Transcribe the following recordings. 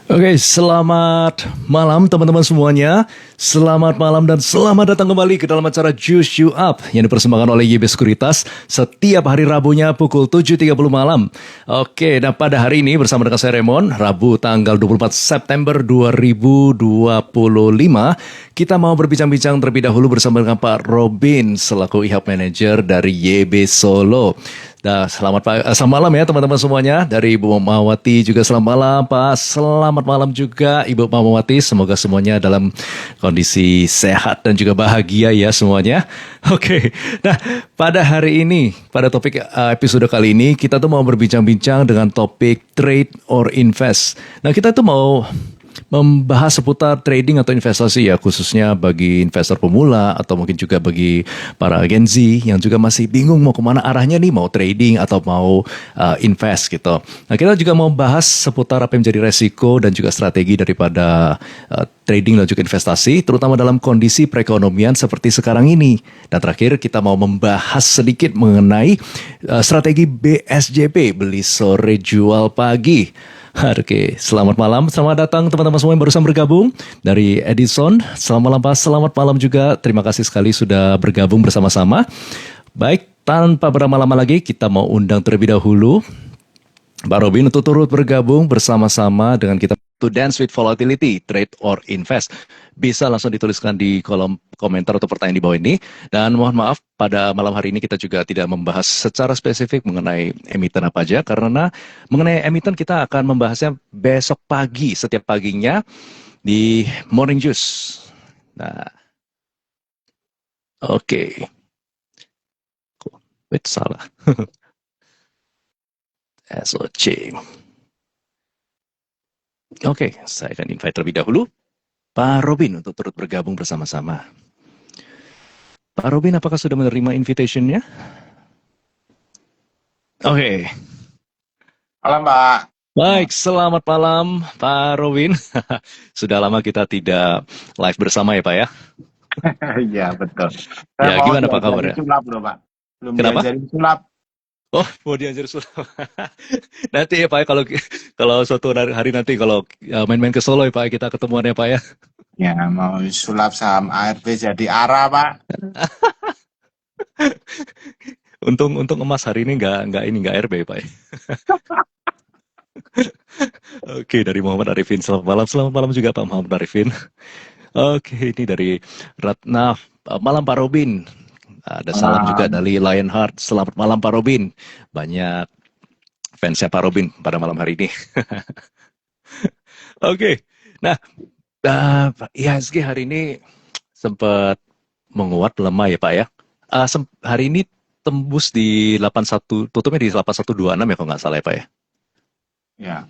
Oke, selamat malam teman-teman semuanya. Selamat malam dan selamat datang kembali ke dalam acara Juice You Up yang dipersembahkan oleh YB Sekuritas setiap hari Rabunya pukul 7.30 malam. Oke, dan pada hari ini bersama dengan saya Raymond, Rabu tanggal 24 September 2025, kita mau berbincang-bincang terlebih dahulu bersama dengan Pak Robin selaku e-hub manager dari YB Solo. Nah, selamat malam ya teman-teman semuanya. Dari Ibu Mamawati juga selamat malam Pak. Selamat malam juga Ibu Mamawati. Semoga semuanya dalam kondisi sehat dan juga bahagia ya semuanya. Oke, nah pada hari ini, pada topik episode kali ini kita tuh mau berbincang-bincang dengan topik trade or invest. Nah kita tuh mau membahas seputar trading atau investasi ya, khususnya bagi investor pemula atau mungkin juga bagi para Gen Z yang juga masih bingung mau kemana arahnya nih, mau trading atau mau invest gitu. Nah kita juga mau bahas seputar apa yang menjadi resiko dan juga strategi daripada trading dan juga investasi, terutama dalam kondisi perekonomian seperti sekarang ini. Dan terakhir kita mau membahas sedikit mengenai strategi BSJP, beli sore jual pagi. Oke, selamat malam, selamat datang teman-teman semua yang barusan bergabung dari Edison. Selamat malam Pak, selamat malam juga. Terima kasih sekali sudah bergabung bersama-sama. Baik, tanpa berlama-lama lagi, kita mau undang terlebih dahulu Pak Robin untuk turut bergabung bersama-sama dengan kita to dance with volatility, trade or invest. Bisa langsung dituliskan di kolom komentar atau pertanyaan di bawah ini. Dan mohon maaf, pada malam hari ini kita juga tidak membahas secara spesifik mengenai emiten apa aja, karena mengenai emiten kita akan membahasnya besok pagi, setiap paginya di Morning Juice. Nah, oke. Wait, salah. SOC. Oke, saya akan invite terlebih dahulu Pak Robin untuk turut bergabung bersama-sama. Pak Robin, apakah sudah menerima invitation-nya? Oke. Halo Mbak. Baik, selamat malam Pak Robin. Sudah lama kita tidak live bersama ya Pak ya? Iya betul. Saya Ya, mau gimana Pak diajarin kabarnya? sulap loh Pak. Belum Kenapa? diajarin sulap. Oh, mau diajar sulap. Nanti ya Pak ya, kalau suatu hari nanti kalau main-main ke Solo ya Pak, kita ketemuan ya Pak ya. Ya mau sulap saham ARB jadi ARA Pak. Untung emas hari ini nggak RB Pak ya. Oke, dari Muhammad Arifin. Selamat malam juga Pak Muhammad Arifin. Oke, ini dari Ratna. Malam Pak Robin. Ada salam juga dari Lionheart. Selamat malam Pak Robin. Banyak fansnya Pak Robin pada malam hari ini. Oke, nah IHSG hari ini sempat menguat lemah ya Pak ya. Hari ini tembus di 81, tutupnya di 8126 ya kalau nggak salah ya Pak ya. Ya.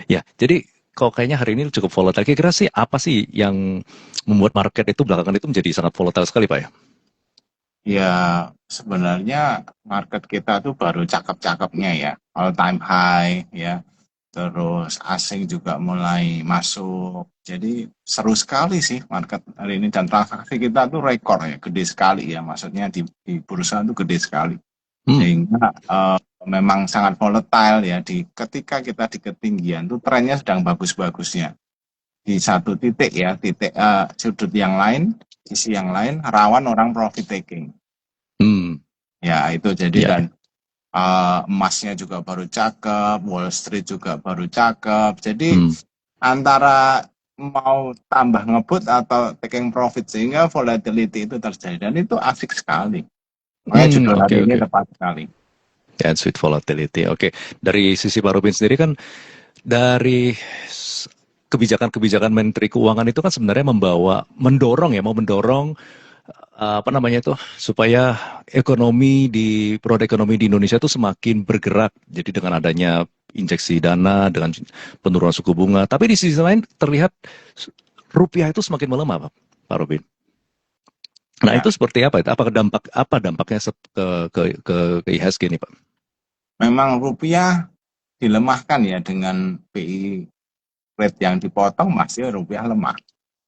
Ya, jadi kok kayaknya hari ini cukup volatile. Kira-kira sih apa sih yang membuat market itu belakangan itu menjadi sangat volatile sekali Pak ya? Ya sebenarnya market kita tuh baru cakep-cakepnya ya. All time high ya. Terus asing juga mulai masuk. Jadi seru sekali sih market hari ini, dan transaksi kita tuh rekor ya, gede sekali ya. Maksudnya di bursa tuh gede sekali. Sehingga memang sangat volatile ya, ketika kita di ketinggian tuh trennya sedang bagus-bagusnya. Di satu titik ya, sudut yang lain, sisi yang lain rawan orang profit taking. Ya itu jadi Ya. dan emasnya juga baru cakep, Wall Street juga baru cakep. Jadi antara mau tambah ngebut atau taking profit, sehingga volatility itu terjadi, dan itu asik sekali. Makanya judul hari ini tepat sekali. Dance with volatility. Oke, dari sisi Pak Robin sendiri kan, dari kebijakan-kebijakan Menteri Keuangan itu kan sebenarnya mendorong supaya produk ekonomi di Indonesia itu semakin bergerak. Jadi dengan adanya injeksi dana, dengan penurunan suku bunga. Tapi di sisi lain terlihat rupiah itu semakin melemah, Pak Robin. Nah Ya. itu seperti apa? Apa dampaknya ke IHSG nih Pak? Memang rupiah dilemahkan ya, dengan BI rate yang dipotong masih rupiah lemah.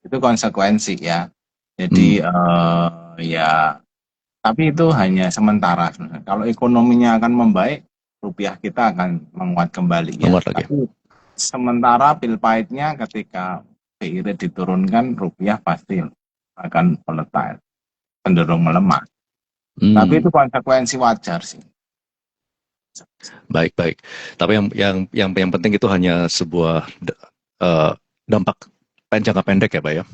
Itu konsekuensi ya. Jadi ya, tapi itu hanya sementara. Kalau ekonominya akan membaik, rupiah kita akan menguat kembali ya. Menguat lagi. Tapi sementara pil pahitnya ketika BI rate diturunkan, rupiah pasti akan volatile, cenderung melemah. Tapi itu Hmm, konsekuensi wajar sih. baik baik. Tapi yang penting itu hanya sebuah eh, dampak jangka pendek ya, Pak ya.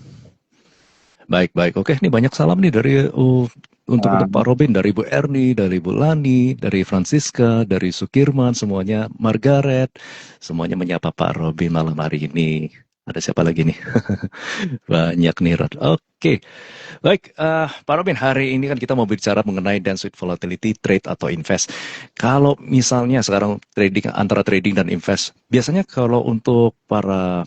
Baik, baik. Oke, ini banyak salam nih dari untuk Pak Uh, Robin, dari Bu Erni, dari Bu Lani, dari Francisca, dari Sukirman, semuanya Margaret, semuanya menyapa Pak Robin malam hari ini. Ada siapa lagi nih? Banyak nih, Rod. Oke, baik. Pak Robin, hari ini kan kita mau bicara mengenai dance with volatility, trade atau invest. Kalau misalnya sekarang trading antara trading dan invest, biasanya kalau untuk para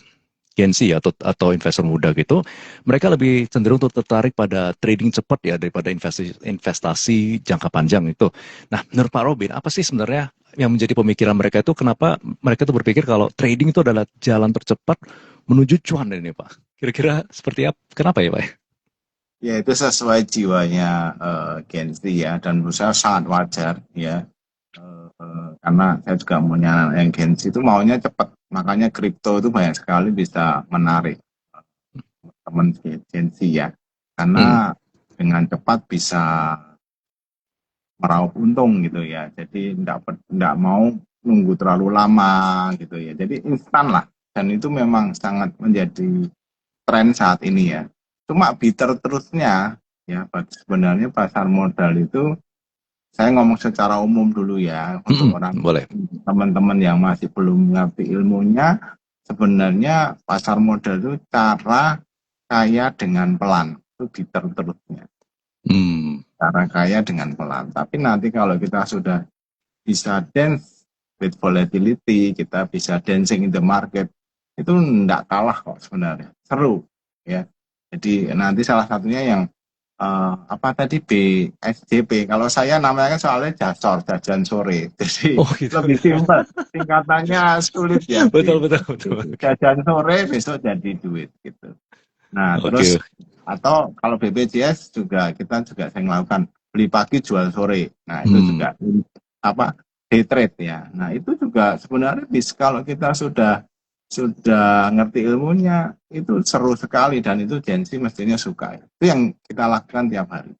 Gen Z atau investor muda gitu, mereka lebih cenderung untuk tertarik pada trading cepat ya daripada investasi jangka panjang itu. Nah, menurut Pak Robin, apa sih sebenarnya yang menjadi pemikiran mereka itu kenapa mereka tuh berpikir kalau trading itu adalah jalan tercepat menuju cuan ini, Pak? Kira-kira seperti apa? Kenapa ya, Pak? ya itu sesuai jiwanya Gen Z ya, dan menurut saya sangat wajar ya. Karena saya juga punya anak yang Gen Z itu maunya cepat, makanya kripto itu banyak sekali bisa menarik teman Gen Z ya, Hmm, karena dengan cepat bisa meraup untung gitu ya. Jadi enggak mau nunggu terlalu lama gitu ya. Jadi instan lah. Dan itu memang sangat menjadi tren saat ini ya. Cuma bitter truth-nya ya, sebenarnya pasar modal itu, saya ngomong secara umum dulu ya, untuk orang boleh. teman-teman yang masih belum mengerti ilmunya, sebenarnya pasar modal itu cara kaya dengan pelan. Itu bitter truth-nya. Hmm, Cara kaya dengan pelan. Tapi nanti kalau kita sudah bisa dance with volatility, kita bisa dancing in the market, itu enggak kalah kok sebenarnya. Seru ya. Jadi nanti salah satunya yang apa tadi, BSJP. Kalau saya namanya kan soalnya Jasor, jajan sore. Jadi oh gitu lebih ya. simpel. Singkatannya sulit ya. Betul betul betul. Jajan sore besok jadi duit gitu. Nah, Oke. terus atau kalau BPJS juga kita juga sering melakukan beli pagi jual sore. Nah, itu Hmm. juga apa, day trade ya. Nah, itu juga sebenarnya bisa, kalau kita sudah ngerti ilmunya, itu seru sekali, dan itu Gen Z mestinya suka. Itu yang kita lakukan tiap hari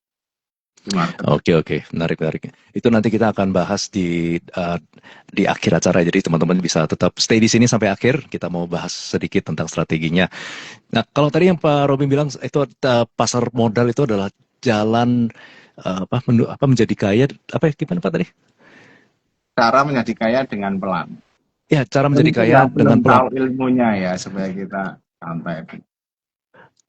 di market. Oke oke, menarik menarik. Itu nanti kita akan bahas di akhir acara. Jadi teman-teman bisa tetap stay di sini sampai akhir. Kita mau bahas sedikit tentang strateginya. Nah, kalau tadi yang Pak Robin bilang itu pasar modal itu adalah jalan apa menjadi kaya apa ya, gimana Pak tadi? Cara menjadi kaya dengan pelan. Ya, cara menjadi Tentu kaya ya dengan belum pelan. tahu ilmunya ya, supaya kita santai.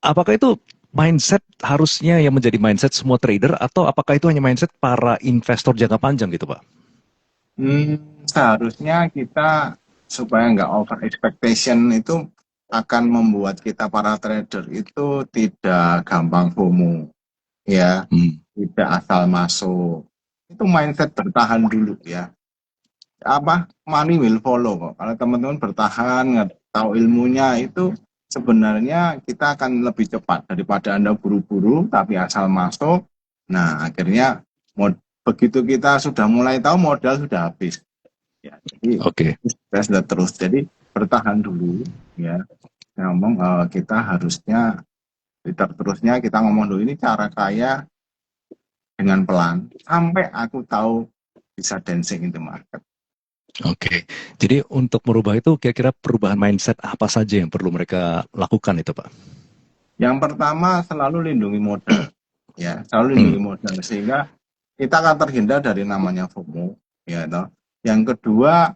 Apakah itu mindset harusnya yang menjadi mindset semua trader atau apakah itu hanya mindset para investor jangka panjang gitu, Pak? Seharusnya kita, supaya nggak over expectation, itu akan membuat kita para trader itu tidak gampang FOMO, ya, Hmm. tidak asal masuk. Itu mindset bertahan dulu ya. Apa, money will follow kok. Kalau teman-teman bertahan, nggak tahu ilmunya, itu sebenarnya kita akan lebih cepat daripada Anda buru-buru tapi asal masuk. Nah, akhirnya begitu kita sudah mulai tahu, modal sudah habis. Ya, jadi Oke. saya sudah terus. Jadi bertahan dulu ya. Saya ngomong kita harusnya terusnya kita ngomong dulu, ini cara kaya dengan pelan sampai aku tahu bisa dancing in the market. Oke, jadi untuk merubah itu kira-kira perubahan mindset apa saja yang perlu mereka lakukan itu, Pak? Yang pertama, selalu lindungi modal ya, selalu Hmm. lindungi modal sehingga kita akan terhindar dari namanya FOMO ya toh. Yang kedua,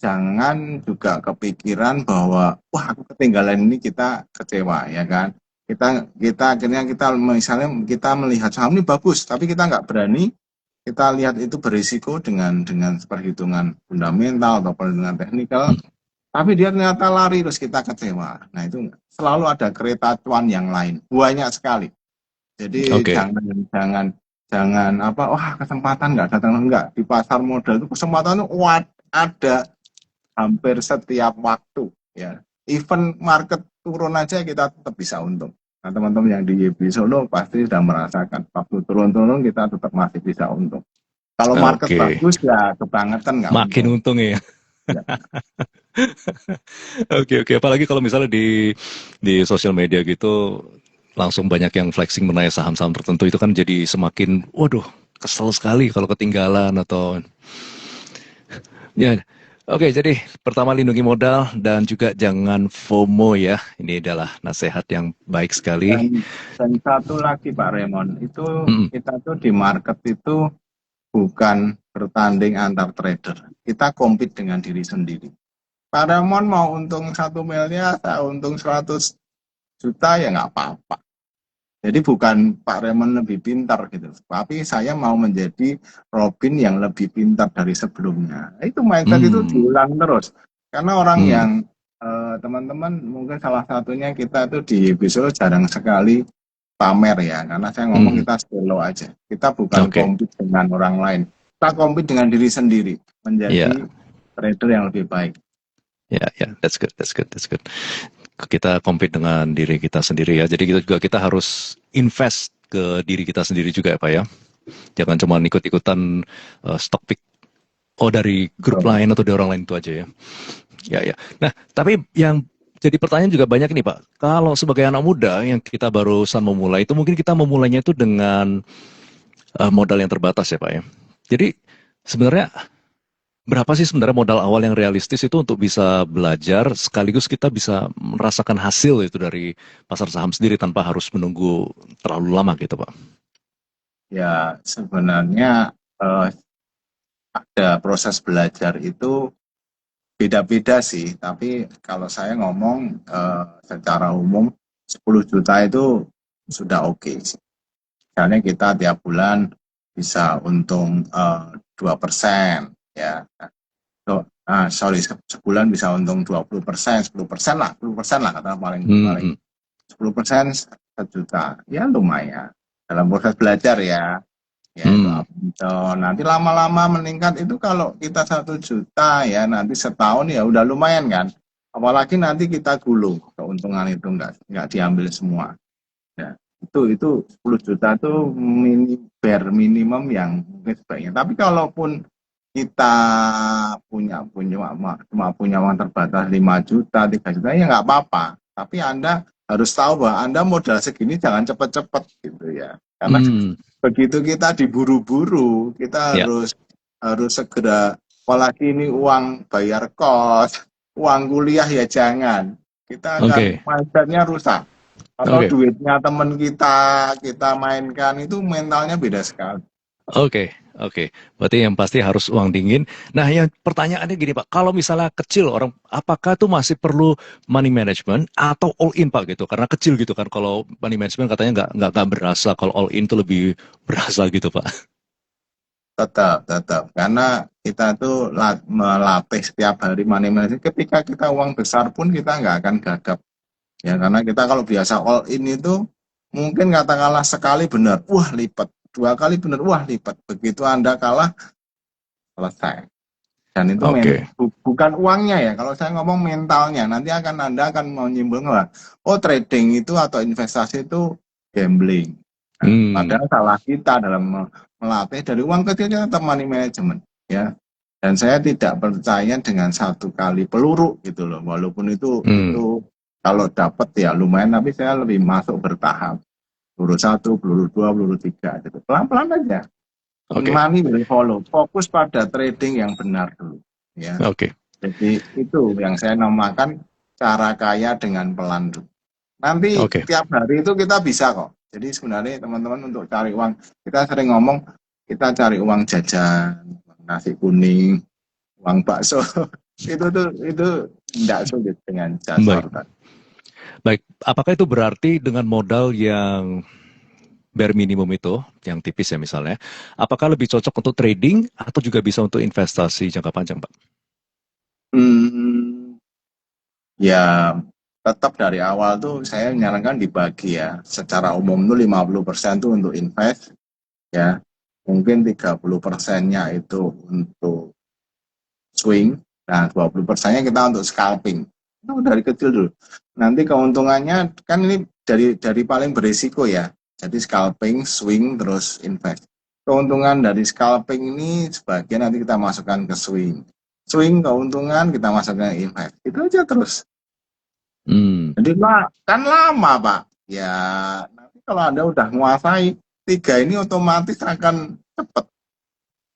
jangan juga kepikiran bahwa wah aku ketinggalan ini, kita kecewa ya kan. Kita akhirnya kita misalnya kita melihat saham ini bagus tapi kita nggak berani, kita lihat itu berisiko dengan perhitungan fundamental atau perhitungan teknikal, tapi dia ternyata lari, terus kita kecewa. Nah, itu selalu ada kereta cuan yang lain, banyak sekali. Jadi Oke, jangan jangan jangan apa, wah kesempatan nggak datang, enggak. Di pasar modal itu kesempatan itu ada hampir setiap waktu ya. Even market turun aja kita tetap bisa untung. Nah, teman-teman yang di YB Solo pasti sudah merasakan waktu turun-turun kita tetap masih bisa untung. Kalau market oke. bagus ya kebangetan nggak Makin untung. untung ya. Ya. Oke, oke. Apalagi kalau misalnya di sosial media gitu langsung banyak yang flexing mengenai saham-saham tertentu itu kan jadi semakin waduh kesel sekali kalau ketinggalan atau ya. Oke, jadi pertama lindungi modal dan juga jangan FOMO ya. Ini adalah nasihat yang baik sekali. Dan satu lagi Pak Raymond, itu Mm-mm. kita tuh di market itu bukan bertanding antar trader. Kita compete dengan diri sendiri. Pak Raymond mau untung 1 miliar, saya untung 100 juta ya nggak apa-apa. Jadi bukan Pak Raymond lebih pintar gitu, tapi saya mau menjadi Robin yang lebih pintar dari sebelumnya. Itu mindset itu Hmm. diulang terus. Karena orang Hmm. yang teman-teman mungkin salah satunya kita itu di episode jarang sekali pamer ya, karena saya ngomong Hmm. kita solo aja. Kita bukan Oke. compete dengan orang lain. Kita compete dengan diri sendiri, Ya, menjadi trader yang lebih baik. ya, ya. That's good, that's good, that's good. Kita compete dengan diri kita sendiri ya. Jadi kita harus invest ke diri kita sendiri juga ya Pak ya. Jangan cuma ikut-ikutan stock pick dari grup Betul. lain atau dari orang lain itu aja ya. Ya, ya. Nah, tapi yang jadi pertanyaan juga banyak nih Pak. Kalau sebagai anak muda yang kita barusan memulai itu mungkin kita memulainya itu dengan modal yang terbatas ya Pak ya. Jadi sebenarnya berapa sih sebenarnya modal awal yang realistis itu untuk bisa belajar sekaligus kita bisa merasakan hasil itu dari pasar saham sendiri tanpa harus menunggu terlalu lama gitu Pak. Ya, sebenarnya ada proses belajar itu beda-beda sih, tapi kalau saya ngomong secara umum 10 juta itu sudah oke sih. Misalnya kita tiap bulan bisa untung 2% ya. So, sorry, sebulan bisa untung 20%, 10% lah, 10% lah kata paling Hmm, paling hmm. 10% 1 juta. Ya lumayan. Dalam proses belajar ya. Ya itu Hmm. apa itu nanti lama-lama meningkat itu kalau kita 1 juta ya nanti setahun ya udah lumayan kan, apalagi nanti kita gulung keuntungan itu nggak diambil semua ya. Itu 10 juta tuh bare minimum yang mungkin sebaiknya, tapi kalaupun kita cuma punya uang terbatas 5 juta 3 juta ya nggak apa-apa, tapi Anda harus tahu bahwa Anda modal segini jangan cepet-cepet gitu ya, karena Hmm. begitu kita diburu-buru, kita Ya, harus harus segera, apalagi ini uang bayar kos, uang kuliah ya jangan. Kita akan oke, mindsetnya rusak. Atau oke, duitnya teman kita mainkan itu mentalnya beda sekali. oke, oke. Berarti yang pasti harus uang dingin. Nah, yang pertanyaannya gini Pak, kalau misalnya kecil orang, apakah tuh masih perlu money management atau all in Pak gitu? Karena kecil gitu kan, kalau money management katanya nggak berasa, kalau all in tuh lebih berasa gitu Pak. Tetap. Karena kita tuh melatih setiap hari money management. Ketika kita uang besar pun kita nggak akan gagap. Ya, karena kita kalau biasa all in itu mungkin katakanlah sekali benar, wah lipat. 2 kali benar, wah lipat. Begitu Anda kalah, selesai. Dan itu Oke. bukan uangnya ya. Kalau saya ngomong mentalnya, nanti Anda akan menyimpulkan lah, oh trading itu atau investasi itu gambling. Nah, Hmm. padahal salah kita dalam melatih dari uang kecilnya tetap money management ya. Dan saya tidak percaya dengan 1 kali peluru gitu loh. Walaupun Hmm. itu kalau dapat ya lumayan, tapi saya lebih masuk bertahap. Peluru 1, peluru 2, peluru 3 gitu. Pelan-pelan aja. Oke. Money will follow. Fokus pada trading yang benar dulu ya. Oke. Jadi itu yang saya namakan cara kaya dengan pelan dulu. Nanti Oke. tiap hari itu kita bisa kok. Jadi sebenarnya teman-teman untuk cari uang, kita sering ngomong kita cari uang jajan, nasi kuning, uang bakso. Itu tidak sulit dengan Baik. jasor tadi. Baik. Apakah itu berarti dengan modal yang bare minimum itu, yang tipis ya misalnya, apakah lebih cocok untuk trading atau juga bisa untuk investasi jangka panjang, Pak? Hmm, ya tetap dari awal tuh saya menyarankan dibagi ya. Secara umum tuh 50% tuh untuk invest ya. Mungkin 30%-nya itu untuk swing. Nah, 20%-nya kita untuk scalping. Itu dari kecil dulu. Nanti keuntungannya kan ini dari paling berisiko ya. Jadi scalping, swing, terus invest. Keuntungan dari scalping ini sebagian nanti kita masukkan ke swing. swing keuntungan kita masukkan ke invest. Itu aja terus. Hmm. Jadi kan lama Pak. Ya nanti kalau Anda udah menguasai tiga ini otomatis akan cepat.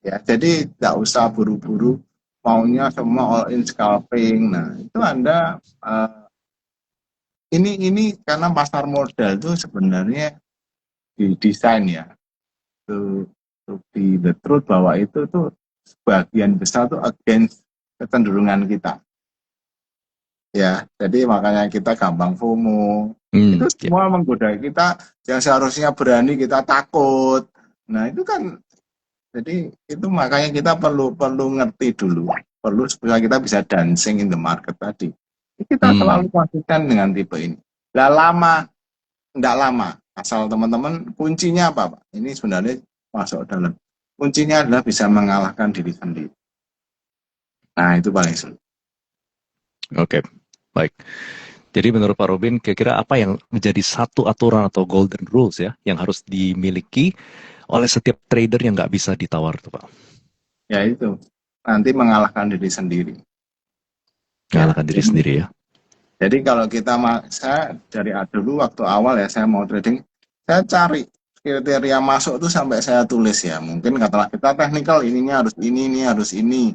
Ya, jadi nggak usah buru-buru maunya semua all in scalping. Nah, itu Anda ini karena pasar modal itu sebenarnya didesain ya to be the truth bahwa itu tuh sebagian besar tuh against kecenderungan kita. Ya, jadi makanya kita gampang FOMO. Itu Ya. semua menggoda kita yang seharusnya berani kita takut. Nah, itu kan jadi itu makanya kita perlu ngerti dulu, perlu supaya kita bisa dancing in the market tadi. Kita Hmm. selalu konsisten dengan tipe ini. Lah lama, enggak lama. Asal teman-teman kuncinya apa, Pak? Ini sebenarnya masuk dalam. Kuncinya adalah bisa mengalahkan diri sendiri. Nah, itu paling sulit. Oke, baik. Jadi menurut Pak Robin, kira-kira apa yang menjadi satu aturan atau golden rules ya yang harus dimiliki oleh setiap trader yang nggak bisa ditawar tuh Pak? Ya itu, nanti mengalahkan diri sendiri. Ya, Mengalahkan diri sendiri ya. jadi kalau kita, saya dari dulu waktu awal ya saya mau trading, saya cari kriteria masuk tuh sampai saya tulis ya. Mungkin katakanlah kita technical ininya harus ini harus ini.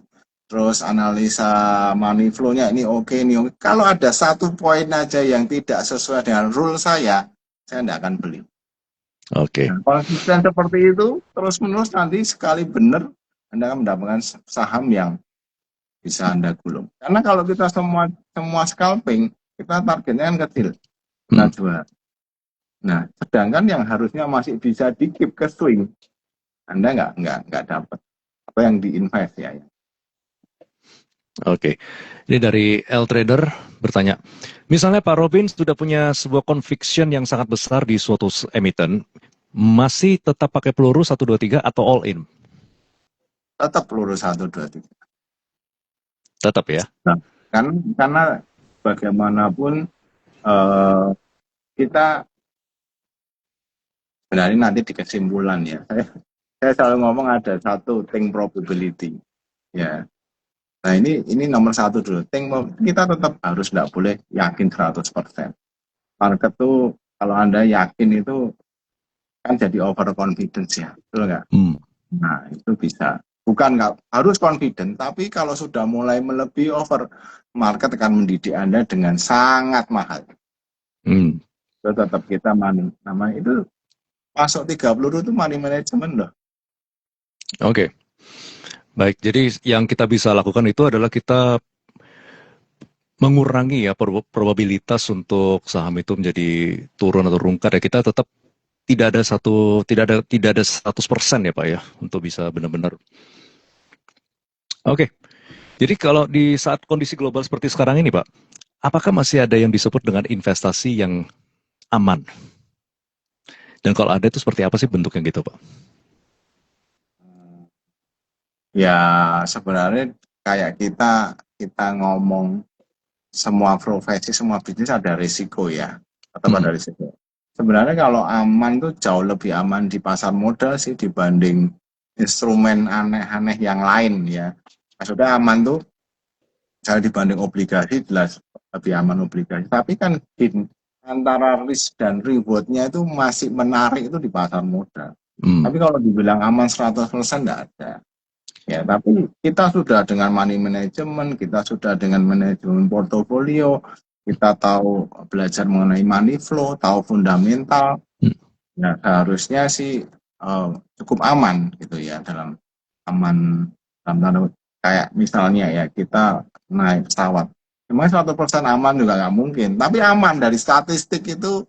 Terus analisa money flow-nya ini oke, ini oke. Kalau ada satu poin aja yang tidak sesuai dengan rule saya tidak akan beli. Oke. Nah, konsisten seperti itu terus menerus nanti sekali benar Anda akan mendapatkan saham yang bisa Anda gulung. Karena kalau kita semua scalping, kita targetnya kan kecil, kita Hmm. jual. Nah, sedangkan yang harusnya masih bisa di-keep ke swing, Anda nggak dapat apa yang di-invest ya. Oke. Ini dari L Trader bertanya, misalnya Pak Robin sudah punya sebuah conviction yang sangat besar di suatu emiten, masih tetap pakai peluru 1, 2, 3 atau all in? Tetap peluru 1, 2, 3. Tetap ya. Nah, karena bagaimanapun kita sebenarnya nanti di kesimpulan ya. Saya selalu ngomong ada satu think probability. Ya. Nah ini nomor satu dulu. Kita tetap harus tidak boleh yakin 100%. Market tuh kalau Anda yakin itu kan jadi overconfidence ya, betul nggak? Hmm. Nah itu bisa. Bukan nggak harus confident, tapi kalau sudah mulai melebihi over, market akan mendidik Anda dengan sangat mahal. Hmm. Itu tetap kita namanya itu masuk 30 itu money management loh. Oke. Baik, jadi yang kita bisa lakukan itu adalah kita mengurangi ya probabilitas untuk saham itu menjadi turun atau rungkat ya. Kita tetap tidak ada 100% ya Pak ya untuk bisa benar-benar. Oke. Jadi kalau di saat kondisi global seperti sekarang ini Pak, apakah masih ada yang disebut dengan investasi yang aman? Dan kalau ada itu seperti apa sih bentuknya gitu Pak? Ya sebenarnya kayak kita ngomong semua profesi, semua bisnis ada risiko ya, tetap Hmm. ada risiko. Sebenarnya kalau aman tuh jauh lebih aman di pasar modal sih dibanding instrumen aneh-aneh yang lain ya. Maksudnya aman tuh misalnya dibanding obligasi jelas lebih aman obligasi. Tapi kan antara risk dan rewardnya itu masih menarik itu di pasar modal. Hmm. Tapi kalau dibilang aman 100% enggak ada. Ya, tapi kita sudah dengan money management, kita sudah dengan manajemen portofolio, kita tahu belajar mengenai money flow, tahu fundamental. Hmm. Ya, seharusnya sih cukup aman gitu ya aman dalam tanda kayak misalnya ya kita naik pesawat. Cuma 100% aman juga nggak mungkin, tapi aman dari statistik itu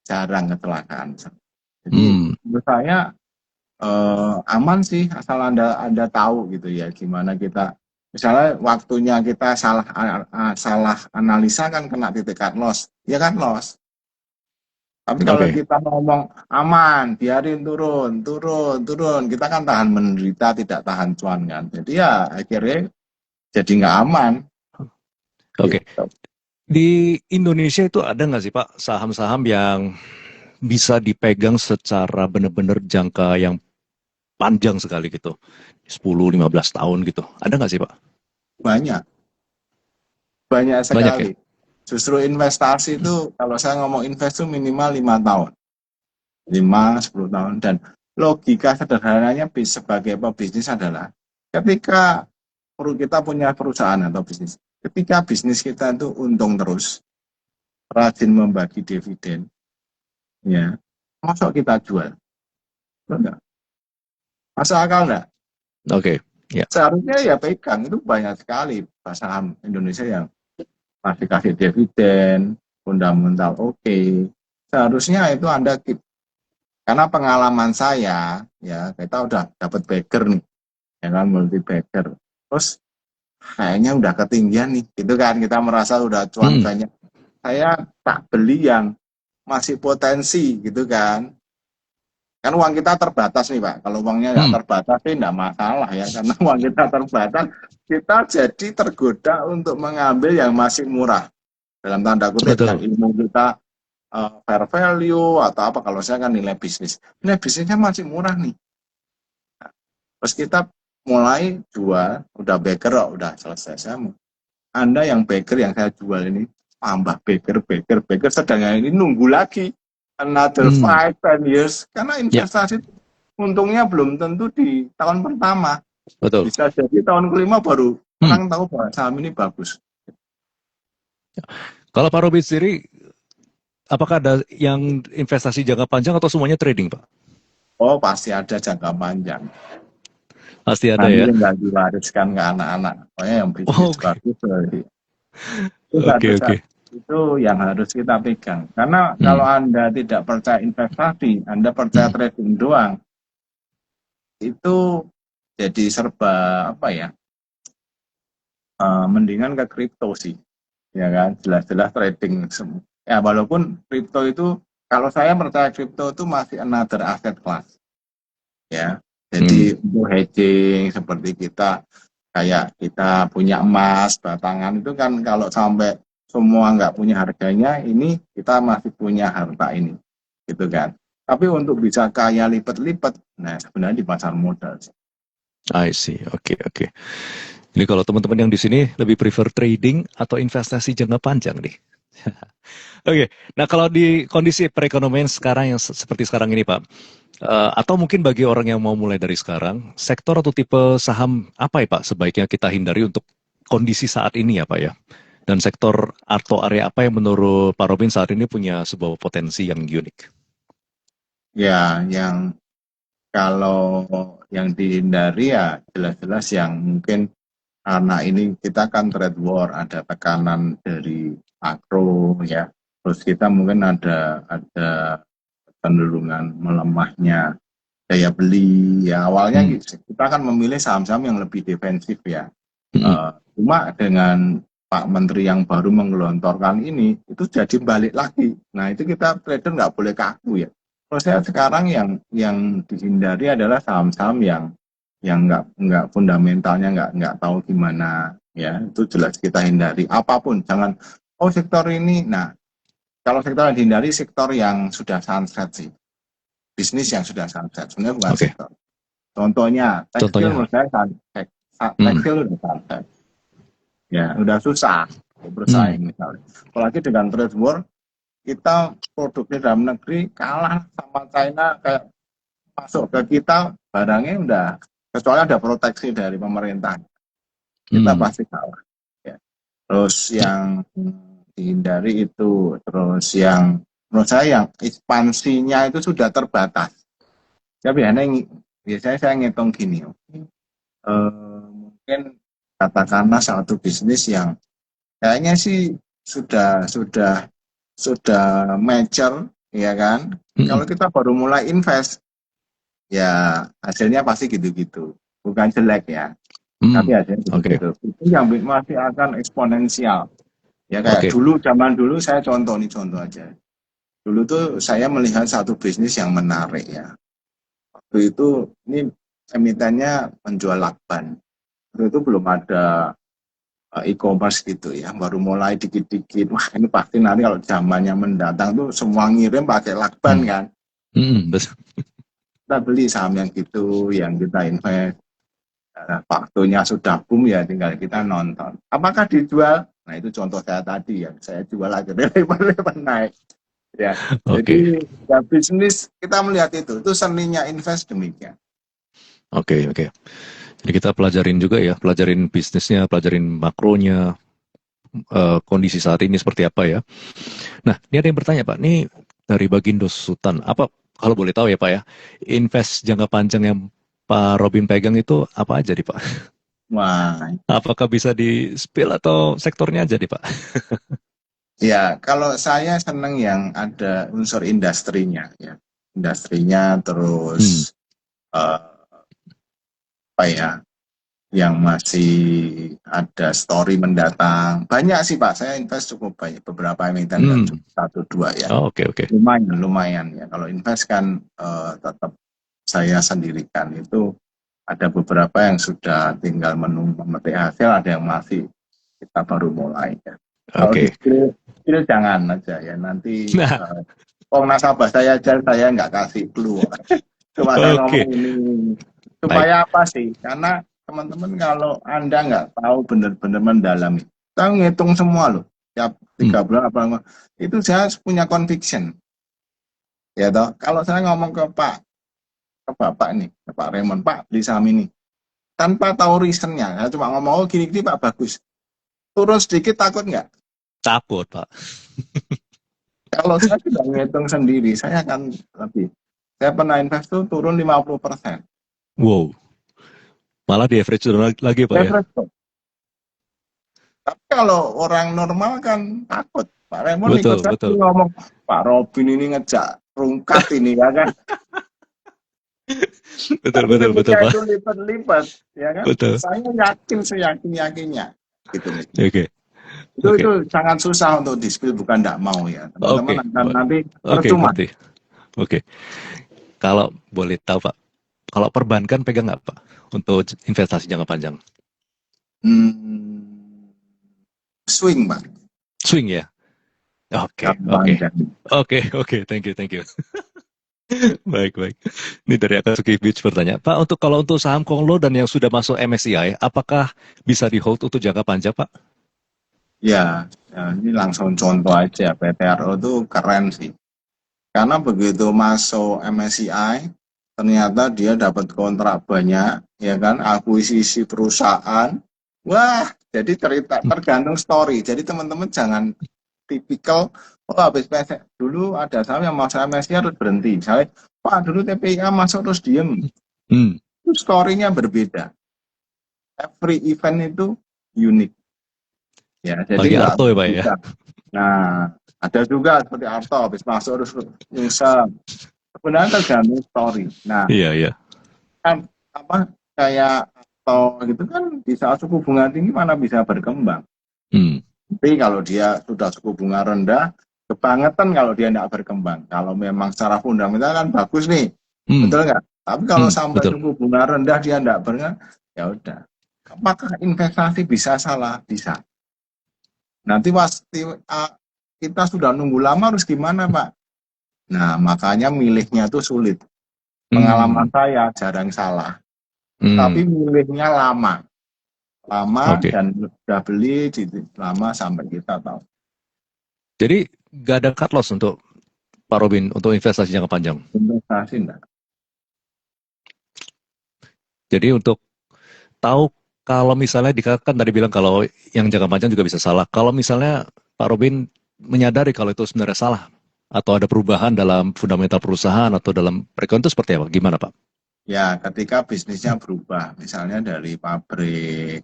jarang kecelakaan. Jadi Hmm. menurut saya aman sih asal anda tahu gitu ya gimana kita misalnya waktunya kita salah analisa kan kena titik cut loss ya kan loss. Tapi kalau Oke. kita ngomong aman biarin turun turun turun kita kan tahan menderita tidak tahan cuan kan, jadi ya akhirnya jadi nggak aman Oke. gitu. Di Indonesia itu ada nggak sih Pak saham-saham yang bisa dipegang secara benar-benar jangka yang panjang sekali gitu, 10-15 tahun gitu, ada nggak sih Pak? banyak, banyak Banyak ya? sekali. Justru investasi itu, kalau saya ngomong invest itu minimal 5 tahun, 5-10 tahun. Dan logika sederhananya sebagai pebisnis adalah ketika kita punya perusahaan atau bisnis, ketika bisnis kita itu untung terus, rajin membagi dividen, ya, masuk kita jual, enggak? Masuk akal enggak? Oke, ya. Seharusnya ya pegang, itu banyak sekali saham Indonesia yang masih kasih dividen, fundamental oke. Seharusnya itu Anda keep. Karena pengalaman saya, ya kita udah dapat backer nih, ya kan, multi backer. Terus kayaknya udah ketinggian nih, gitu kan, kita merasa udah cuan Hmm, banyak. Saya tak beli yang masih potensi, gitu kan. Kan uang kita terbatas nih Pak. Kalau uangnya nggak hmm, terbatas sih nggak masalah ya. Karena uang kita terbatas, kita jadi tergoda untuk mengambil yang masih murah. Dalam tanda kutip ya, betul. ilmu kita fair value atau apa. Kalau saya kan nilai bisnis. Nilai bisnisnya masih murah nih. Terus kita mulai jual, udah baker, oh, udah selesai. Anda yang baker yang saya jual ini, tambah baker, sedang yang ini nunggu lagi. Another Hmm, 5-10 years. Karena ya, investasi untungnya belum tentu di tahun pertama. betul. Bisa jadi tahun kelima baru Hmm. orang tahu bahwa saham ini bagus. Kalau Pak Robin sendiri, apakah ada yang investasi jangka panjang atau semuanya trading, Pak? Oh, pasti ada jangka panjang. Pasti ada Nanti ya. tinggal diwariskan ke anak-anak. Pokoknya yang Oh, bisnis oke, bagus itu oke, satu-satu. oke. Itu yang harus kita pegang. Karena Hmm, kalau Anda tidak percaya investasi, Anda percaya hmm, trading doang, itu jadi serba apa ya? Mendingan ke kripto sih, ya kan? Jelas-jelas trading semua. Ya walaupun kripto itu, kalau saya percaya kripto itu masih another asset class, ya. hmm. Jadi untuk hedging seperti kita, kayak kita punya emas batangan itu kan, kalau sampai semua nggak punya harganya, ini kita masih punya harta ini, gitu kan. Tapi untuk bisa kaya lipat-lipat, nah sebenarnya di pasar modal sih. I see. Oke, oke. Ini kalau teman-teman yang di sini lebih prefer trading atau investasi jangka panjang nih. Oke. Nah, kalau di kondisi perekonomian sekarang yang seperti sekarang ini, Pak, atau mungkin bagi orang yang mau mulai dari sekarang, sektor atau tipe saham apa ya, Pak, sebaiknya kita hindari untuk kondisi saat ini ya, Pak ya? Dan sektor atau area apa yang menurut Pak Robin saat ini punya sebuah potensi yang unik? Ya, yang kalau yang dihindari ya jelas-jelas yang mungkin, karena ini kita kan trade war, ada tekanan dari makro ya. Terus kita mungkin ada cenderungan melemahnya daya beli ya. Awalnya Hmm, kita kan memilih saham-saham yang lebih defensif ya. hmm, Cuma dengan Pak Menteri yang baru menggelontorkan ini, itu jadi balik lagi. Nah itu kita trader nggak boleh kaku ya. Kalau saya sekarang yang dihindari adalah saham-saham yang nggak fundamentalnya nggak tahu gimana ya, itu jelas kita hindari. Apapun jangan, oh sektor ini. Nah kalau sektor yang dihindari, sektor yang sudah sunset sih, bisnis yang sudah sunset, sebenarnya bukan oke. sektor. Contohnya tekstil, Contohnya, menurut saya sunset. hmm, Tekstil udah sunset ya, udah susah hmm, bersaing misalnya. Apalagi dengan trade war, kita produknya dalam negeri kalah sama China, kayak masuk ke kita barangnya udah, kecuali ada proteksi dari pemerintah, kita hmm, pasti kalah ya. Terus yang dihindari itu, terus yang menurut saya yang ekspansinya itu sudah terbatas ya. Biasanya saya ngitung gini, mungkin katakanlah satu bisnis yang kayaknya sih sudah mature ya kan. hmm, Kalau kita baru mulai invest, ya hasilnya pasti gitu-gitu. Bukan jelek ya, hmm, tapi hasilnya oke, gitu-gitu. Itu yang masih akan eksponensial. Ya kayak oke, dulu, zaman dulu saya contoh nih, contoh aja. Dulu tuh saya melihat satu bisnis yang menarik ya. Waktu itu ini emitennya menjual lakban. Waktu itu belum ada e-commerce gitu ya, baru mulai dikit-dikit. Wah ini pasti nanti kalau zamannya mendatang tuh semua ngirim pakai lakban hmm, kan. hmm, betul. Kita beli saham yang gitu, yang kita invest. waktunya sudah boom ya tinggal kita nonton. Apakah dijual? Nah itu contoh saya tadi ya, saya jual akhirnya lebar-lebar naik. Ya, Oke, jadi ya bisnis kita melihat itu seninya invest demikian. oke. Jadi kita pelajarin juga ya, pelajarin bisnisnya, pelajarin makronya, kondisi saat ini seperti apa ya. Nah, ini ada yang bertanya Pak, ini dari Bagindo Sultan, apa kalau boleh tahu ya Pak ya, invest jangka panjang yang Pak Robin pegang itu apa aja nih Pak? Wah, Apakah bisa di spill atau sektornya aja nih Pak? ya kalau saya seneng yang ada unsur industrinya ya, industrinya Hmm, terus apa ya, yang masih ada story mendatang. Banyak sih Pak, saya invest cukup banyak, beberapa emiten nggak cuma hmm. satu dua ya. Oh, oke. Lumayan, lumayan ya. Kalau invest kan tetap saya sendirikan itu ada beberapa yang sudah tinggal menunggu memetik hasil, ada yang masih kita baru mulai ya. Kalau di Oke. skill jangan aja ya nanti Nah, nasabah saya aja saya nggak kasih clue. Cuma saya oke. ngomong ini Baik. supaya apa sih? Karena teman-teman kalau Anda nggak tahu benar-benar mendalami, saya ngitung semua loh. Tiap Hmm, 3 bulan apa itu saya punya conviction ya toh. Kalau saya ngomong ke Bapak nih, ke Pak Raymond, Pak beli saham ini tanpa tahu reasonnya, saya cuma ngomong oh gini-gini Pak bagus. Turun sedikit takut nggak? takut Pak. Kalau saya sudah ngitung sendiri, saya akan lebih. Saya pernah invest tuh turun 50%. Wow. Malah di average turun lagi Pak ya. Leverage tuh. Tapi kalau orang normal kan takut. Pak Raymond ikut Betul, saya betul. ngomong, Pak Robin ini ngejak rungkat ini ya kan. Betul, Tapi betul, betul ketika Pak. itu lipat-lipat, ya kan, Betul. saya yakin seyakin-yakinnya. Gitu nih. Oke, Itu oke. sangat susah untuk di-spill, bukan tidak mau ya. Teman-teman Oke. akan nanti Oke, percuma. ngerti. Oke. Kalau boleh tahu Pak, kalau perbankan pegang nggak Pak untuk investasi jangka panjang? Hmm, swing, Pak. Swing ya? Oke, Jangka oke. panjang. Oke. Thank you. Baik. Ini dari Akatsuki Beach bertanya, Pak, kalau untuk saham Konglo dan yang sudah masuk MSCI, apakah bisa di hold untuk jangka panjang, Pak? Ya, ini langsung contoh aja. PTRO itu keren sih. Karena begitu masuk MSCI, ternyata dia dapat kontrak banyak, ya kan, akuisisi perusahaan. Wah, jadi cerita tergantung story. Jadi teman-teman jangan tipikal, oh habis PSK dulu ada saham yang masuk MSCI harus berhenti. Misalnya, Pak dulu TPIA masuk terus diem. Hmm, Itu story-nya berbeda. Every event itu unik. Ya, jadi bagi nggak Arto ya, Pak ya? bisa. Nah, ada juga seperti Arto habis masuk terus nyungsep. Sebenarnya tergantung story. Nah, Iya. kan apa kayak atau gitu kan bisa suku bunga tinggi mana bisa berkembang. Hmm, Tapi kalau dia sudah suku bunga rendah, kebangetan kalau dia tidak berkembang. Kalau memang secara fundamental kan bagus nih, hmm, betul nggak? Tapi kalau sampai betul. suku bunga rendah dia tidak berkembang, ya udah. Apakah investasi bisa salah? Bisa. Nanti pasti kita sudah nunggu lama harus gimana Pak? Nah makanya milihnya tuh sulit. Pengalaman Hmm, saya jarang salah. Tapi hmm, milihnya lama oke. dan sudah beli di lama sampai kita tahu. Jadi, nggak ada cut loss untuk Pak Robin untuk investasi jangka panjang. Investasi enggak. Jadi, untuk tahu kalau misalnya dikatakan tadi bilang kalau yang jangka panjang juga bisa salah. Kalau misalnya Pak Robin menyadari kalau itu sebenarnya salah atau ada perubahan dalam fundamental perusahaan atau dalam perekonomian itu seperti apa? Gimana Pak? Ya, ketika bisnisnya berubah, misalnya dari pabrik,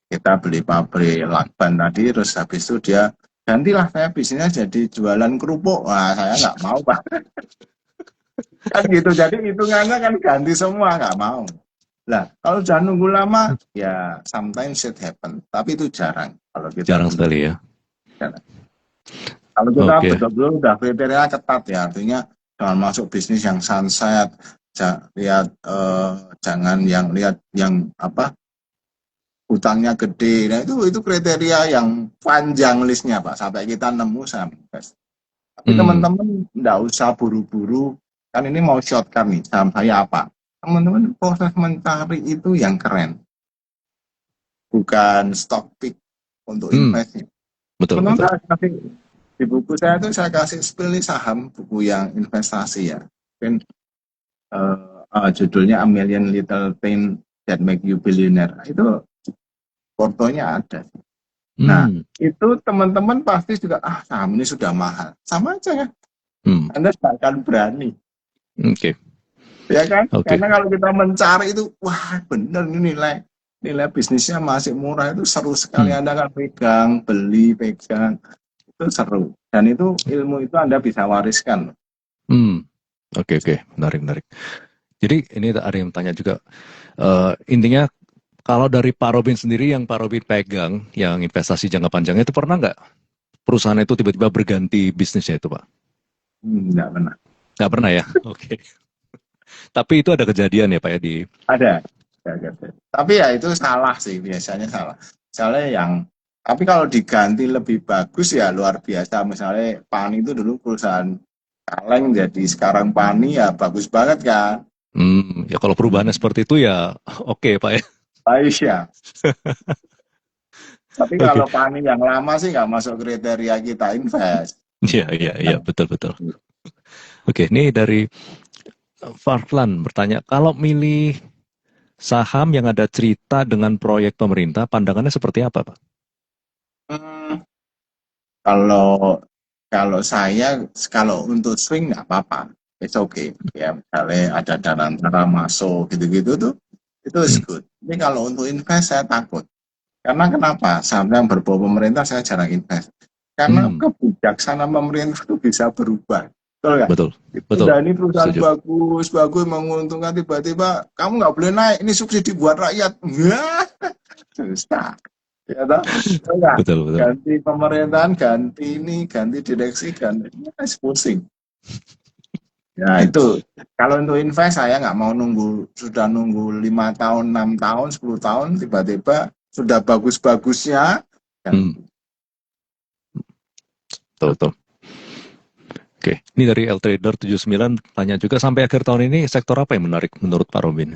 kita beli pabrik lakban tadi, terus habis itu dia gantilah saya bisnisnya jadi jualan kerupuk. Wah, saya nggak mau, Pak. Kan gitu, jadi hitungannya kan ganti semua, nggak mau. Lah, kalau jangan nunggu lama, ya sometimes it happen. Tapi itu jarang kalau kita Jarang nunggu. sekali ya. Kalau kita Oke. betul-betul udah kriteria ketat ya, artinya jangan masuk bisnis yang sunset, jangan yang lihat yang apa hutangnya gede. Nah itu kriteria yang panjang listnya Pak, sampai kita nemu saham invest. Tapi Hmm, teman-teman nggak usah buru-buru, kan ini mau shortcut nih, saham saya apa? Teman-teman proses mencari itu yang keren. bukan stock pick untuk Hmm, investnya. betul, Menurut betul. saya kasih di buku saya itu saya kasih spill nih saham buku yang investasi ya. Mungkin judulnya A Million Little Things That Make You Billionaire. Itu fotonya ada. Nah, Hmm, itu teman-teman pasti juga saham ini sudah mahal. Sama aja ya. hmm, Anda tidak akan berani. oke, Ya kan? oke. Karena kalau kita mencari itu, wah bener ini nilai nilai bisnisnya masih murah itu seru sekali. Hmm, Anda kan pegang, beli, pegang itu seru. Dan itu ilmu itu Anda bisa wariskan. hmm, oke, oke, menarik, menarik. Jadi ini ada yang tanya juga, intinya kalau dari Pak Robin sendiri yang Pak Robin pegang, yang investasi jangka panjangnya itu pernah nggak perusahaan itu tiba-tiba berganti bisnisnya itu, Pak? Enggak pernah. Nggak pernah ya? Oke. Tapi itu ada kejadian ya Pak ya di... Ada. Tapi ya itu salah sih, biasanya salah. Misalnya tapi kalau diganti lebih bagus ya luar biasa. Misalnya Pani itu dulu perusahaan kaleng, jadi sekarang Pani ya bagus banget kan. Ya kalau perubahannya seperti itu ya oke Pak ya. Aisyah. Tapi Oke. kalau Pani yang lama sih nggak masuk kriteria kita invest. Iya, iya, iya, betul, betul. Oke, ini dari Farflan bertanya, kalau milih saham yang ada cerita dengan proyek pemerintah, pandangannya seperti apa, Pak? Hmm, kalau kalau saya kalau untuk swing nggak apa-apa, it's okay. Ya misalnya ada dana antara masuk gitu-gitu tuh itu is Hmm, good. Tapi kalau untuk invest saya takut. Karena kenapa? Saham yang berbau pemerintah saya jarang invest. Karena hmm, kebijaksanaan pemerintah itu bisa berubah. Betul nggak? betul, betul, Udah ini perusahaan setuju. bagus, bagus menguntungkan tiba-tiba kamu nggak boleh naik. Ini subsidi buat rakyat. Wah, susah. Ya toh? Betul nggak? Betul, betul. Ganti pemerintahan, ganti ini, ganti direksi, ganti ini pusing. Ya itu kalau untuk invest saya nggak mau sudah nunggu 5 tahun, 6 tahun, 10 tahun tiba-tiba sudah bagus-bagusnya Hmm, ganti. betul, betul. Oke, ini dari Ltrader 79 tanya juga, sampai akhir tahun ini sektor apa yang menarik menurut Pak Robin?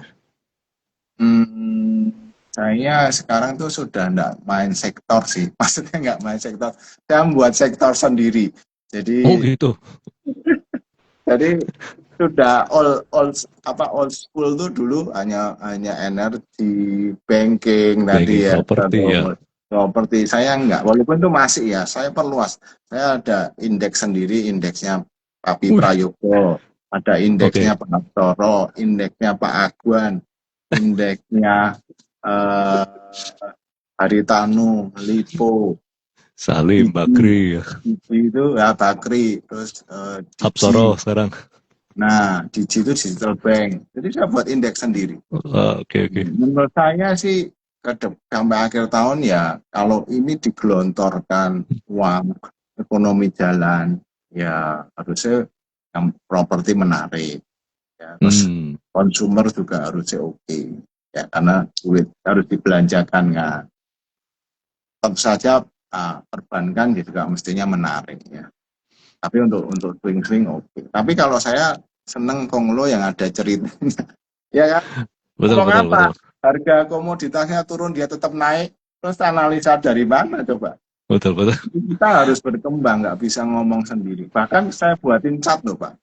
Saya sekarang tuh sudah nggak main sektor sih, maksudnya nggak main sektor. Saya membuat sektor sendiri. Oh Jadi gitu, jadi sudah old school tuh dulu hanya energi, banking banking tadi ya, properti ya. terus properti. Saya enggak, walaupun itu masih ya, saya perluas. Saya ada indeks sendiri, indeksnya Papi Wih, Prayogo, ada indeksnya oke. Pak Toro, indeksnya Pak Agwan, indeksnya eh, Haritanu, Lipo, Salim, Digi, Bakri, Digi itu ya Bakri, terus Hapsoro Digi. sekarang. Nah, Digi itu digital bank. Jadi saya buat indeks sendiri. Oke, oke. Menurut saya sih sampai akhir tahun ya kalau ini digelontorkan uang ekonomi jalan ya harusnya yang properti menarik ya terus Hmm, konsumer juga harusnya oke ya karena duit harus dibelanjakan kan tentu saja perbankan juga mestinya menarik ya tapi untuk swing oke tapi kalau saya seneng konglo yang ada ceritanya ya kan. betul, Ngomong betul, betul. apa? Harga komoditasnya turun, dia tetap naik. Terus analisa dari mana coba? Betul, betul. Kita harus berkembang, nggak bisa ngomong sendiri. Bahkan saya buatin cat loh, Pak.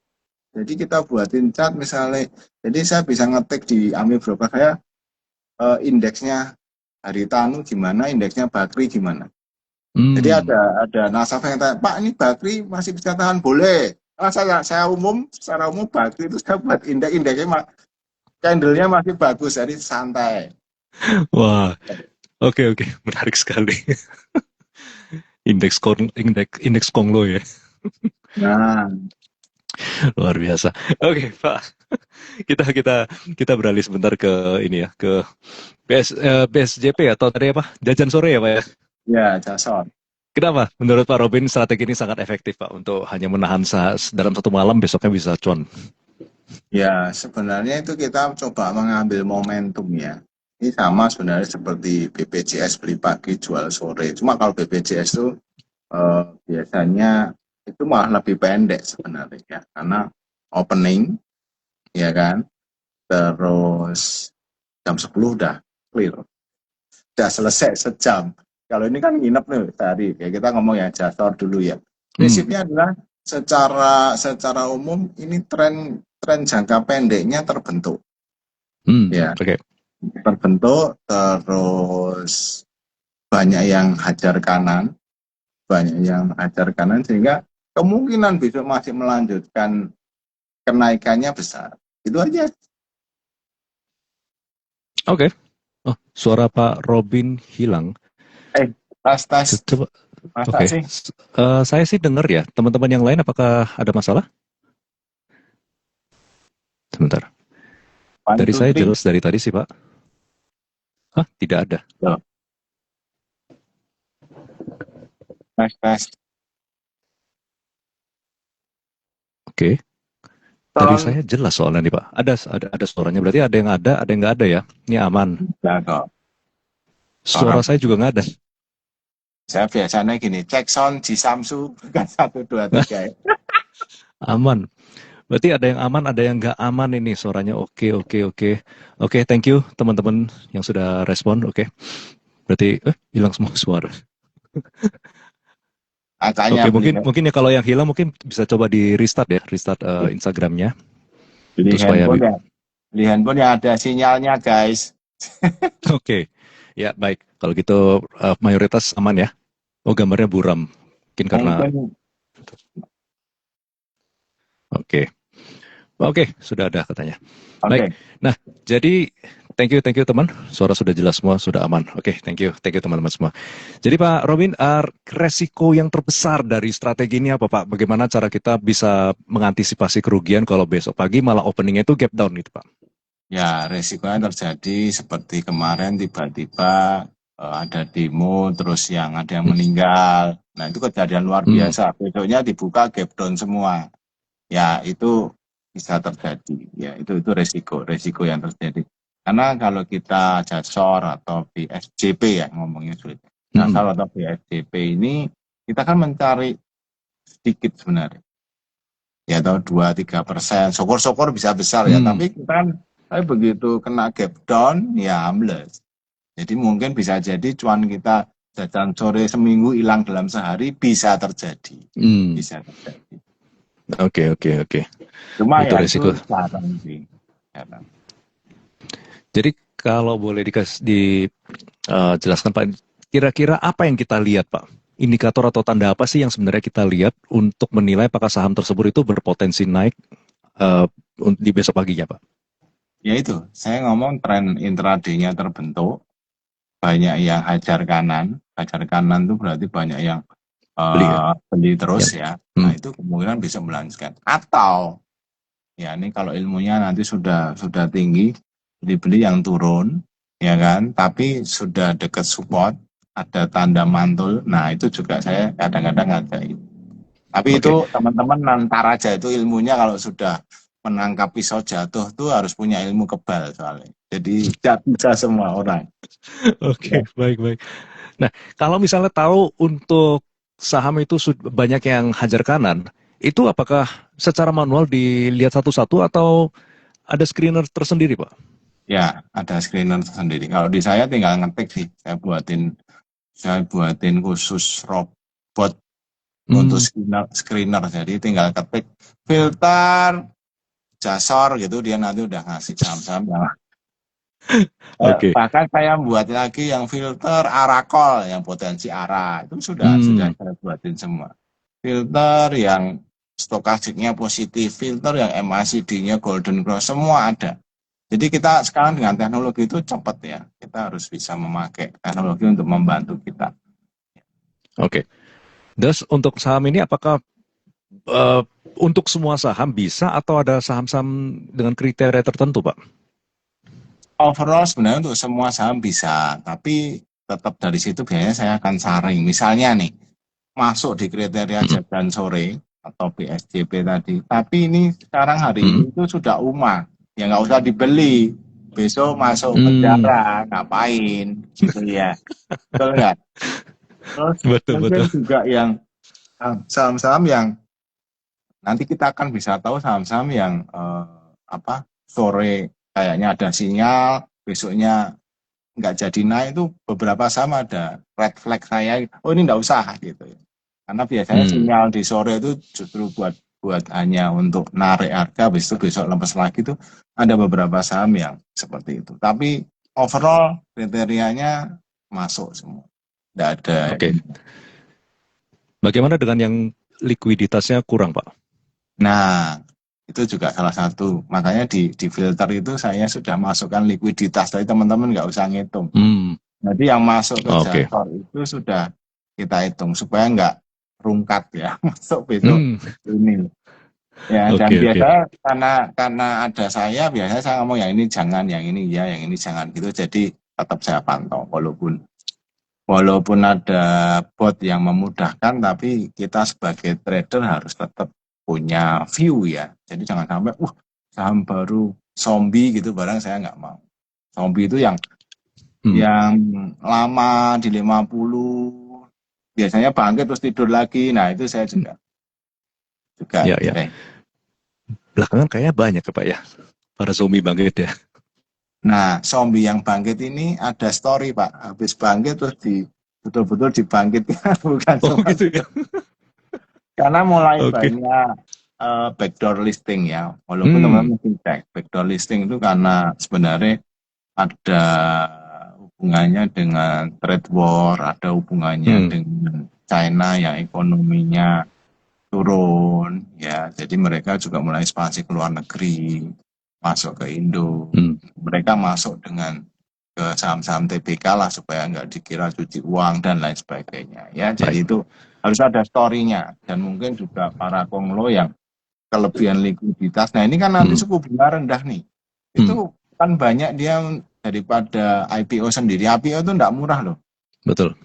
Jadi kita buatin cat misalnya, jadi saya bisa ngetik di Ami Broker saya indeksnya Haritanu gimana, indeksnya Bakri gimana. Jadi Hmm. ada nasabah yang tanya, Pak ini Bakri masih bisa tahan? Boleh. Secara umum Bakri itu saya buat indeksnya candlenya masih bagus, jadi santai. Wah, oke, oke. Menarik sekali. Indeks Konglo ya. Nah, Luar biasa. Oke, Pak. Kita kita kita beralih sebentar ke ini ya, ke BSJP atau tadi apa? Jajan sore ya, Pak ya. ya, Jason. Kenapa? Menurut Pak Robin strategi ini sangat efektif, Pak, untuk hanya menahan dalam satu malam besoknya bisa cuan. Ya, sebenarnya itu kita coba mengambil momentum ya. Ini sama sebenarnya seperti BPJS beli pagi jual sore. Cuma kalau BPJS itu biasanya itu malah lebih pendek sebenarnya ya. Karena opening ya kan, terus jam 10 udah clear. udah selesai sejam. Kalau ini kan nginep nih sehari. Ya kita ngomong ya Jasor dulu ya. Hmm. Prinsipnya adalah secara umum ini tren jangka pendeknya terbentuk. Ya, Oke. terbentuk terus banyak yang hajar kanan, sehingga kemungkinan besok masih melanjutkan kenaikannya besar. Itu aja. Oke. Oh, suara Pak Robin hilang. Tas Coba. masa Oke. sih Saya sih dengar ya. Teman-teman yang lain apakah ada masalah? Sebentar. one Dari two saya three jelas dari tadi sih, Pak. Hah, tidak ada. Loh, tes Oke. Dari tolong saya jelas soalnya nih, Pak. Ada suaranya. Berarti ada yang nggak ada ya. Ini aman. ya kok Suara orang saya juga nggak ada. saya biasanya gini cek sound di Samsu bukan 1 2 3 ya. Aman. Berarti ada yang aman, ada yang nggak aman ini suaranya. Oke, oke, oke. Oke, thank you teman-teman yang sudah respon. Oke. Berarti hilang semua suara. Katanya Oke, beli mungkin ya kalau yang hilang mungkin bisa coba di restart ya, restart Instagramnya. beli Itu supaya handphone ya beli handphone yang ada sinyalnya guys. oke. Ya, baik. Kalau gitu mayoritas aman ya. Oh, gambarnya buram. Mungkin karena Mungkin oke. Oke, sudah ada katanya. oke. Baik. Nah, jadi thank you teman. Suara sudah jelas semua, sudah aman. Oke, thank you teman-teman semua. Jadi Pak Robin, resiko yang terbesar dari strategi ini apa Pak? Bagaimana cara kita bisa mengantisipasi kerugian kalau besok pagi malah openingnya itu gap down gitu Pak? Ya, resikonya terjadi seperti kemarin tiba-tiba ada demo terus ada yang Hmm. meninggal. Nah, itu kejadian luar Hmm. biasa. Besoknya dibuka gap down semua. Ya, itu bisa terjadi. Ya, itu resiko yang terjadi. Karena kalau kita Jasor atau BSJP ya ngomongnya sulit. Hmm. Jasor atau BSJP ini kita kan mencari sedikit sebenarnya. Ya, atau 2-3%. Syukur-syukur bisa besar ya. Hmm. Tapi begitu kena gap down, ya ambles. Jadi mungkin bisa jadi cuan kita jajan sore seminggu hilang dalam sehari bisa terjadi. Hmm. Bisa terjadi. Oke. Cuma Itu ya resiko. itu jarang sih. Jarang. Jadi kalau boleh dijelaskan Pak, kira-kira apa yang kita lihat Pak? Indikator atau tanda apa sih yang sebenarnya kita lihat untuk menilai apakah saham tersebut itu berpotensi naik eh, di besok paginya Pak? Ya itu, saya ngomong tren intraday-nya terbentuk, banyak yang hajar kanan. Hajar kanan itu berarti banyak yang Beli ya? beli terus Yang, ya. Nah hmm, itu kemungkinan bisa melanjutkan. Atau ya ini kalau ilmunya nanti sudah tinggi, dibeli yang turun, ya kan? Tapi sudah dekat support, ada tanda mantul. Nah itu juga saya kadang-kadang ngajain. Tapi oke. itu teman-teman nantar aja itu ilmunya kalau sudah menangkap pisau jatuh tuh harus punya ilmu kebal soalnya. Jadi tidak bisa semua orang. Ya, Oke, baik. Nah, kalau misalnya tahu untuk saham itu banyak yang hajar kanan, itu apakah secara manual dilihat satu-satu atau ada screener tersendiri Pak? ya ada screener sendiri. Kalau di saya tinggal ngetik sih. Saya buatin khusus robot untuk Hmm, screener. Jadi tinggal ketik filter Jasor gitu dia nanti udah ngasih saham-saham yang oke. bahkan saya buat lagi yang filter Arakol yang potensi ARA itu sudah Hmm, saya buatin semua. Filter yang stokastiknya positif, filter yang MACD-nya golden cross semua ada. Jadi kita sekarang dengan teknologi itu cepat ya. Kita harus bisa memakai teknologi untuk membantu kita. oke. Terus untuk saham ini apakah eh, untuk semua saham bisa atau ada saham-saham dengan kriteria tertentu, Pak? Overall sebenarnya untuk semua saham bisa, tapi tetap dari situ biasanya saya akan saring. Misalnya nih, masuk di kriteria Mm-mm. jajan sore atau PSJP tadi, tapi ini sekarang hari Mm-mm. ini itu sudah umah, ya nggak usah dibeli. Besok masuk Hmm, penjara, ngapain? Gitu ya. Betul nggak? Terus betul. mungkin juga yang saham-saham yang nanti kita akan bisa tahu saham-saham yang sore kayaknya ada sinyal, besoknya nggak jadi naik itu beberapa saham ada red flag saya, oh ini nggak usah gitu ya. Karena biasanya Hmm. sinyal di sore itu justru buat hanya untuk narik harga, habis itu besok lepas lagi itu ada beberapa saham yang seperti itu. Tapi overall kriterianya masuk semua, nggak ada. Oke. Bagaimana dengan yang likuiditasnya kurang, Pak? Nah, itu juga salah satu. Makanya di filter itu saya sudah masukkan likuiditas. Tapi teman-teman nggak usah ngitung. Hmm. Jadi yang masuk ke Oke. Jasper itu sudah kita hitung supaya nggak rungkat ya masuk besok Hmm. ini. Ya, dan Oke, oke. biasanya karena ada saya biasanya saya ngomong yang ini jangan, yang ini ya, yang ini jangan gitu. Jadi tetap saya pantau walaupun ada bot yang memudahkan, tapi kita sebagai trader harus tetap punya view ya. Jadi jangan sampai, saham baru zombie gitu barang saya nggak mau. Zombie itu yang lama di 50 biasanya bangkit terus tidur lagi. Nah itu saya juga Ya, ya. Belakangan kayaknya banyak ya Pak ya, para zombie bangkit ya. Nah, zombie yang bangkit ini ada story Pak. Habis bangkit terus betul-betul dibangkitkan bukan Oh cuma gitu ya. karena mulai Oke. banyak backdoor listing ya. Walaupun teman-teman mungkin cek backdoor listing itu karena sebenarnya ada hubungannya dengan trade war, ada hubungannya dengan China yang ekonominya turun ya. Jadi mereka juga mulai ekspansi ke luar negeri, masuk ke Indo. Mereka masuk dengan ke saham-saham TBK lah supaya nggak dikira cuci uang dan lain sebagainya ya. Jadi itu harus ada story-nya, dan mungkin juga para konglo yang kelebihan likuiditas. Nah ini kan nanti suku bunga rendah nih, itu kan banyak dia daripada IPO sendiri. IPO itu enggak murah loh. Betul.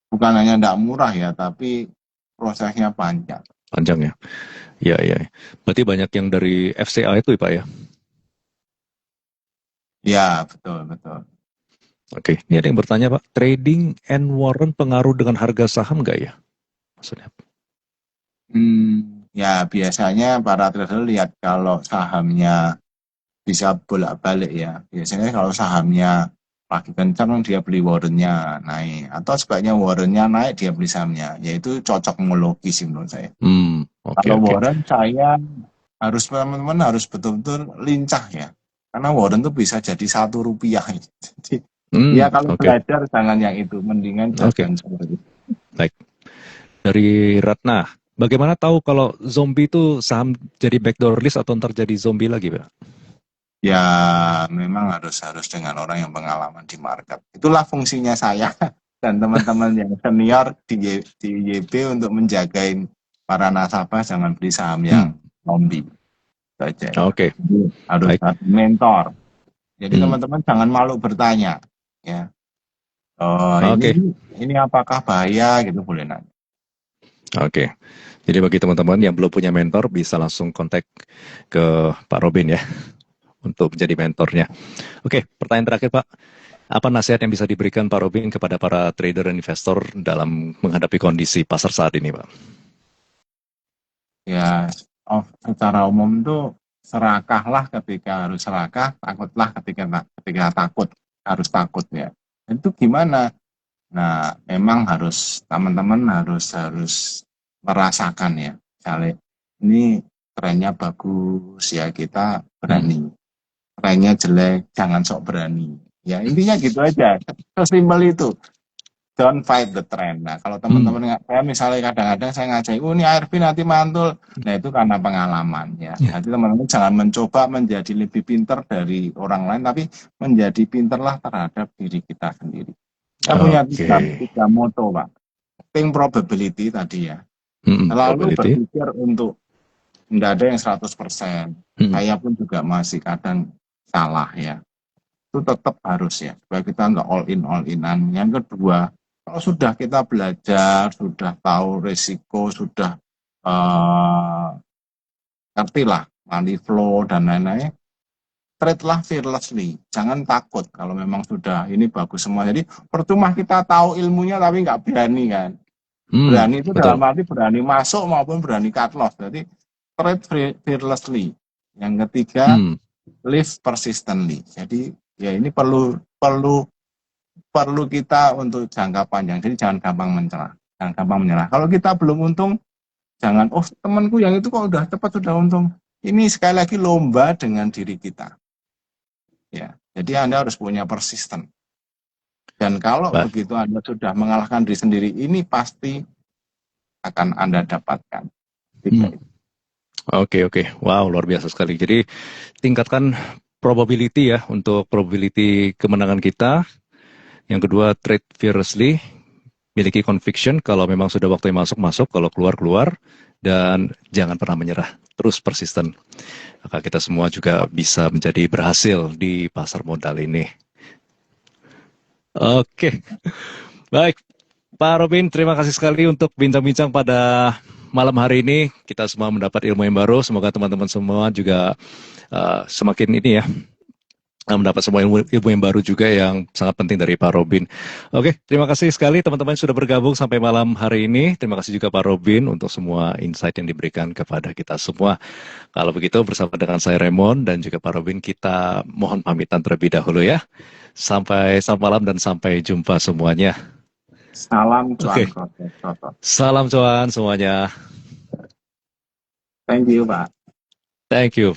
Bukan hanya enggak murah ya, tapi prosesnya panjang. Panjang ya. Ya. Berarti banyak yang dari FCA itu ya Pak ya? Ya, betul. Oke, ini ada yang bertanya Pak, trading and warrant pengaruh dengan harga saham nggak ya? Maksudnya? Ya biasanya para trader lihat kalau sahamnya bisa bolak-balik ya. Biasanya kalau sahamnya lagi kencang dia beli warrantnya naik, atau sebaiknya warrantnya naik dia beli sahamnya. Yaitu cocokmologi sih menurut saya. Kalau Oke. warrant saya teman-teman harus betul-betul lincah ya. Karena warrant itu bisa jadi Rp1. Jadi ya kalau belajar jangan yang itu, mendingan jangan seperti itu. Baik. Dari Ratna, bagaimana tahu kalau zombie itu saham jadi backdoor list atau ntar jadi zombie lagi, Pak? Ya memang harus dengan orang yang pengalaman di market. Itulah fungsinya saya dan teman-teman yang senior di YB untuk menjagain para nasabah jangan beli saham yang zombie. Saja. Oke. Harus ada mentor. Jadi teman-teman jangan malu bertanya, ya. Ini apakah bahaya gitu, boleh nanya. Oke. Jadi bagi teman-teman yang belum punya mentor bisa langsung kontak ke Pak Robin ya untuk menjadi mentornya. Oke, pertanyaan terakhir Pak. Apa nasihat yang bisa diberikan Pak Robin kepada para trader dan investor dalam menghadapi kondisi pasar saat ini, Pak? Ya, secara umum tuh serakahlah ketika harus serakah, takutlah ketika takut, harus takut ya. Itu gimana? Nah, memang teman-teman harus merasakan ya. Misalnya ini trennya bagus ya, kita berani. Trennya jelek, jangan sok berani. Ya intinya gitu aja. Sesimpel itu. Don't fight the trend. Nah, kalau teman-teman saya misalnya kadang-kadang saya ngajak, ini ARB nanti mantul. Nah, itu karena pengalaman ya. Nanti teman-teman jangan mencoba menjadi lebih pintar dari orang lain, tapi menjadi pintarlah terhadap diri kita sendiri. Saya punya tiga moto, Pak. Think probability tadi ya. Selalu berpikir untuk tidak ada yang 100%. Saya pun juga masih kadang salah ya. Itu tetap harus ya, supaya kita nggak all-in-an. Yang kedua, kalau sudah kita belajar, sudah tahu risiko, sudah ngerti lah money flow dan lain-lain, trade lah fearlessly, jangan takut kalau memang sudah ini bagus semua. Jadi percuma kita tahu ilmunya tapi nggak berani kan. Berani itu dalam arti berani masuk maupun berani cut loss. Jadi trade fearlessly. Yang ketiga, live persistently. Jadi Ya ini perlu perlu perlu kita untuk jangka panjang. Jadi jangan gampang menyerah. Jangan gampang menyerah. Kalau kita belum untung, jangan, oh temanku yang itu kok udah cepat sudah untung. Ini sekali lagi lomba dengan diri kita. Ya, jadi Anda harus punya persisten. Dan kalau Ba- begitu Anda sudah mengalahkan diri sendiri, ini pasti akan Anda dapatkan. Tiga Hmm. itu. Oke, oke. Wow, luar biasa sekali. Jadi tingkatkan probability ya untuk probability kemenangan kita. Yang kedua, trade fearlessly, miliki conviction kalau memang sudah waktunya masuk-masuk, kalau keluar-keluar, dan jangan pernah menyerah. Terus persisten. Maka kita semua juga bisa menjadi berhasil di pasar modal ini. Oke, baik. Pak Robin, terima kasih sekali untuk bincang-bincang pada malam hari ini. Kita semua mendapat ilmu yang baru. Semoga teman-teman semua juga semakin ini ya, mendapat semua ilmu yang baru juga yang sangat penting dari Pak Robin. Oke, terima kasih sekali teman-teman sudah bergabung sampai malam hari ini. Terima kasih juga Pak Robin untuk semua insight yang diberikan kepada kita semua. Kalau begitu bersama dengan saya Raymond dan juga Pak Robin, kita mohon pamitan terlebih dahulu ya. Sampai selamat malam dan sampai jumpa semuanya. Salam cuan Oke, kotor. salam cuan semuanya. Thank you, Pak. Thank you.